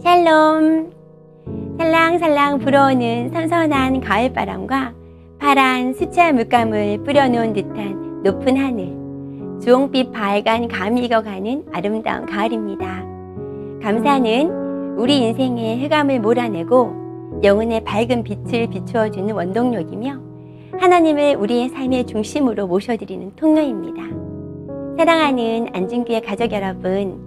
샬롬! 살랑살랑 불어오는 선선한 가을바람과 파란 수채화 물감을 뿌려놓은 듯한 높은 하늘, 주홍빛 밝은 감이 익어가는 아름다운 가을입니다. 감사는 우리 인생의 흑암을 몰아내고 영혼의 밝은 빛을 비추어주는 원동력이며 하나님을 우리의 삶의 중심으로 모셔드리는 통로입니다. 사랑하는 안진교회 가족 여러분,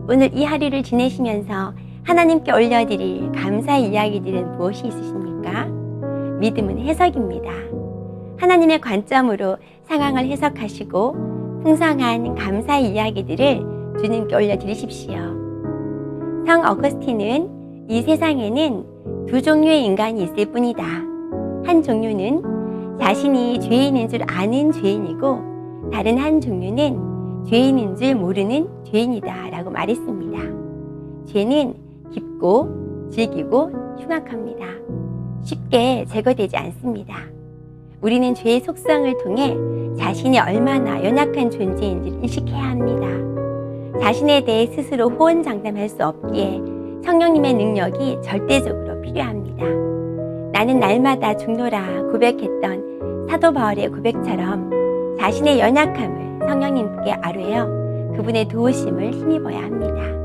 오늘 이 하루를 지내시면서 하나님께 올려드릴 감사의 이야기들은 무엇이 있으십니까? 믿음은 해석입니다. 하나님의 관점으로 상황을 해석하시고 풍성한 감사의 이야기들을 주님께 올려드리십시오. 성 어거스틴은 이 세상에는 두 종류의 인간이 있을 뿐이다. 한 종류는 자신이 죄인인 줄 아는 죄인이고 다른 한 종류는 죄인인 줄 모르는 죄인이다 라고 말했습니다. 죄는 깊고 질기고 흉악합니다. 쉽게 제거되지 않습니다. 우리는 죄의 속성을 통해 자신이 얼마나 연약한 존재인지를 인식해야 합니다. 자신에 대해 스스로 호언장담할 수 없기에 성령님의 능력이 절대적으로 필요합니다. 나는 날마다 죽노라 고백했던 사도 바울의 고백처럼 자신의 연약함을 성령님께 아뢰어 그분의 도우심을 힘입어야 합니다.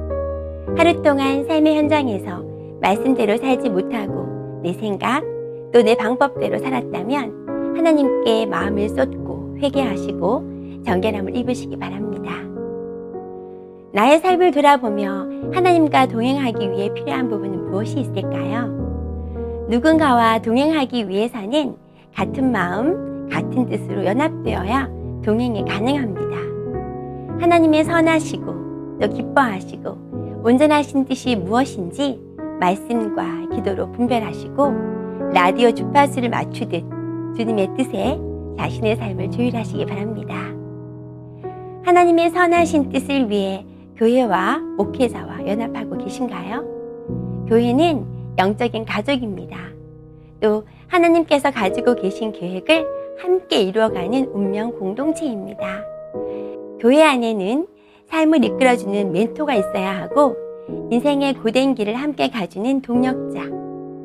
하루 동안 삶의 현장에서 말씀대로 살지 못하고 내 생각 또 내 방법대로 살았다면 하나님께 마음을 쏟고 회개하시고 정결함을 입으시기 바랍니다. 나의 삶을 돌아보며 하나님과 동행하기 위해 필요한 부분은 무엇이 있을까요? 누군가와 동행하기 위해서는 같은 마음, 같은 뜻으로 연합되어야 동행이 가능합니다. 하나님의 선하시고 또 기뻐하시고 온전하신 뜻이 무엇인지 말씀과 기도로 분별하시고 라디오 주파수를 맞추듯 주님의 뜻에 자신의 삶을 조율하시기 바랍니다. 하나님의 선하신 뜻을 위해 교회와 목회자와 연합하고 계신가요? 교회는 영적인 가족입니다. 또 하나님께서 가지고 계신 계획을 함께 이루어가는 운명 공동체입니다. 교회 안에는 삶을 이끌어주는 멘토가 있어야 하고 인생의 고된 길을 함께 가주는 동력자,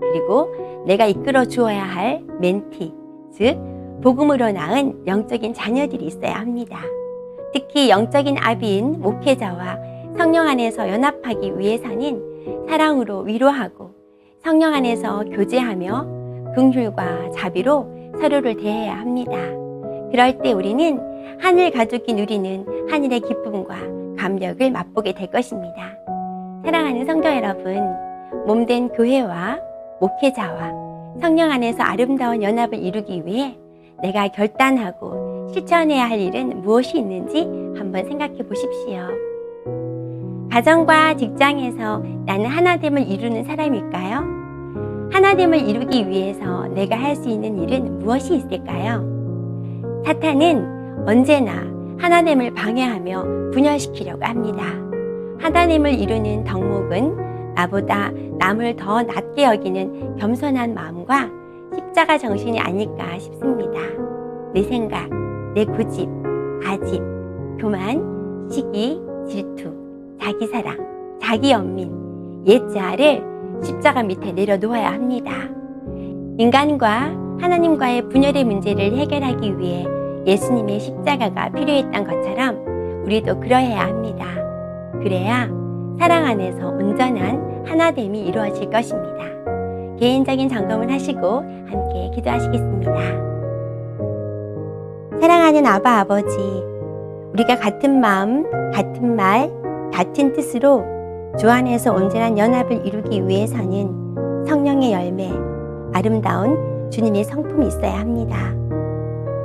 그리고 내가 이끌어 주어야 할 멘티, 즉 복음으로 낳은 영적인 자녀들이 있어야 합니다. 특히 영적인 아비인 목회자와 성령 안에서 연합하기 위해서는 사랑으로 위로하고 성령 안에서 교제하며 긍휼과 자비로 서로를 대해야 합니다. 그럴 때 우리는 하늘 가족이 누리는 하늘의 기쁨과 감격을 맛보게 될 것입니다. 사랑하는 성도 여러분, 몸된 교회와 목회자와 성령 안에서 아름다운 연합을 이루기 위해 내가 결단하고 실천해야 할 일은 무엇이 있는지 한번 생각해 보십시오. 가정과 직장에서 나는 하나됨을 이루는 사람일까요? 하나됨을 이루기 위해서 내가 할 수 있는 일은 무엇이 있을까요? 사탄은 언제나 하나됨을 방해하며 분열시키려고 합니다. 하나됨을 이루는 덕목은 나보다 남을 더 낮게 여기는 겸손한 마음과 십자가 정신이 아닐까 싶습니다. 내 생각, 내 고집, 아집, 교만, 시기, 질투, 자기 사랑, 자기 연민, 옛 자아를 십자가 밑에 내려놓아야 합니다. 인간과 하나님과의 분열의 문제를 해결하기 위해 예수님의 십자가가 필요했던 것처럼 우리도 그러해야 합니다. 그래야 사랑 안에서 온전한 하나됨이 이루어질 것입니다. 개인적인 점검을 하시고 함께 기도하시겠습니다. 사랑하는 아바 아버지, 우리가 같은 마음, 같은 말, 같은 뜻으로 주 안에서 온전한 연합을 이루기 위해서는 성령의 열매, 아름다운 주님의 성품이 있어야 합니다.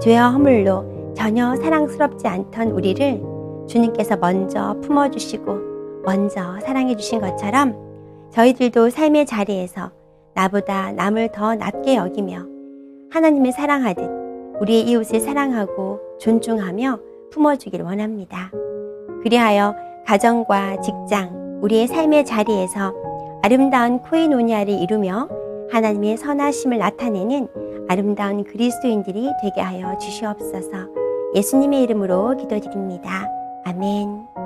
죄와 허물로 전혀 사랑스럽지 않던 우리를 주님께서 먼저 품어주시고 먼저 사랑해 주신 것처럼 저희들도 삶의 자리에서 나보다 남을 더 낮게 여기며 하나님을 사랑하듯 우리의 이웃을 사랑하고 존중하며 품어주길 원합니다. 그리하여 가정과 직장, 우리의 삶의 자리에서 아름다운 코이노니아를 이루며 하나님의 선하심을 나타내는 아름다운 그리스도인들이 되게 하여 주시옵소서. 예수님의 이름으로 기도드립니다. 아멘.